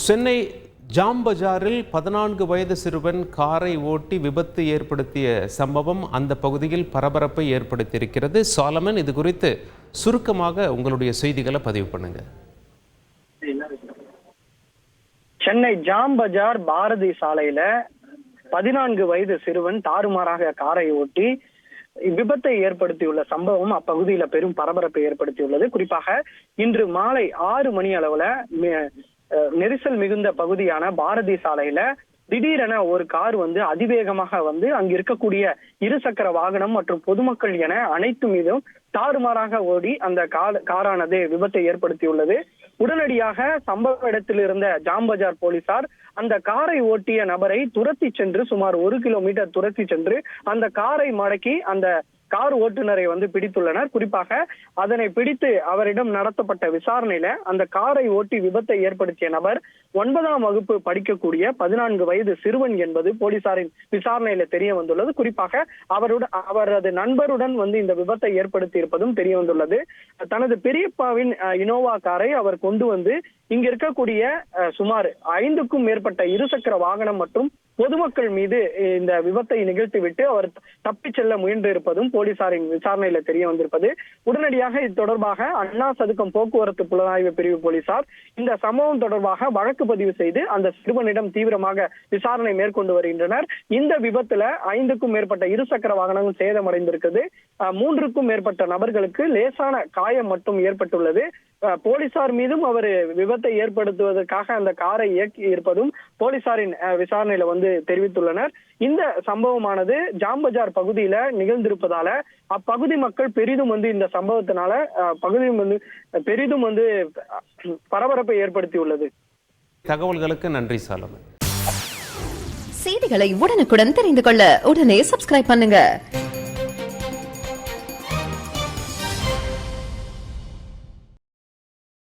Chennai jam பஜாரில் 14 வயது சிறுவன் காரை ஓட்டி விபத்து ஏற்படுத்திய சம்பவம் அந்த பகுதியில் பரபரப்பை ஏற்படுத்தியிருக்கிறது. சாலமன், இது குறித்து சுருக்கமாக உங்களுடைய செய்திகளை பதிவு பண்ணுங்க. சென்னை ஜாம் பஜார் பாரதி சாலையில 14 வயது சிறுவன் தாறுமாறாக காரை ஓட்டி விபத்தை ஏற்படுத்தியுள்ள சம்பவம் அப்பகுதியில பெரும் பரபரப்பை ஏற்படுத்தியுள்ளது. குறிப்பாக இன்று மாலை 6 மணி அளவுல நெரிசல் மிகுந்த பகுதியான பாரதி சாலையில திடீரென ஒரு கார் அதிவேகமாக அங்கு இருக்கக்கூடிய இருசக்கர வாகனம் மற்றும் பொதுமக்கள் என அனைத்து மீதும் தாறுமாறாக ஓடி அந்த காரானது விபத்தை ஏற்படுத்தியுள்ளது. உடனடியாக சம்பவ இடத்தில் இருந்த ஜாம் பஜார் போலீசார் அந்த காரை ஓட்டிய நபரை துரத்தி சென்று சுமார் 1 கிலோமீட்டர் துரத்தி சென்று அந்த காரை மடக்கி அந்த கார் ஓட்டுநரை பிடித்துள்ளனர். குறிப்பாக அதனை பிடித்து அவரிடம் நடத்தப்பட்ட விசாரணையில அந்த காரை ஓட்டி விபத்தை ஏற்படுத்திய நபர் 9ஆம் வகுப்பு படிக்கக்கூடிய 14 வயது சிறுவன் என்பது போலீசாரின் விசாரணையில தெரிய வந்துள்ளது. குறிப்பாக அவரது நண்பருடன் இந்த விபத்தை ஏற்படுத்தி இருப்பதும் தெரிய வந்துள்ளது. தனது பெரியப்பாவின் இனோவா காரை அவர் கொண்டு இங்க இருக்கக்கூடிய சுமார் 5க்கும் மேற்பட்ட இருசக்கர வாகனம் மற்றும் பொதுமக்கள் மீது இந்த விபத்தை நிகழ்த்திவிட்டு அவர் தப்பிச் செல்ல முயன்று இருப்பதும் போலீசாரின் விசாரணையில தெரிய வந்திருப்பது. உடனடியாக இது தொடர்பாக அண்ணா சதுக்கம் போக்குவரத்து புலனாய்வு பிரிவு போலீசார் இந்த சம்பவம் தொடர்பாக வழக்கு பதிவு செய்து அந்த சிறுவனிடம் தீவிரமாக விசாரணை மேற்கொண்டு வருகின்றனர். இந்த விபத்துல 5க்கும் மேற்பட்ட இருசக்கர வாகனங்கள் சேதமடைந்திருக்கிறது. 3க்கும் மேற்பட்ட நபர்களுக்கு லேசான காயம் மட்டும் ஏற்பட்டுள்ளது. போலீசார் மீதும் அவர் விபத்தை ஏற்படுத்துவதற்காக அந்த காரை இயக்கி இருப்பதும் போலீசாரின் விசாரணையில தெரிவித்துள்ளனர். இந்த சம்பவமானது ஜாம் பஜார் பகுதியில நிகழ்ந்திருப்பதால அப்பகுதி மக்கள் பெரிதும் இந்த சம்பவத்தினால பகுதியும் பெரிதும் பரபரப்பை ஏற்படுத்தியுள்ளது. தகவல்களுக்கு நன்றி சாலமன். செய்திகளை உடனுக்குடன் தெரிந்து கொள்ள உடனே சப்ஸ்கிரைப் பண்ணுங்க.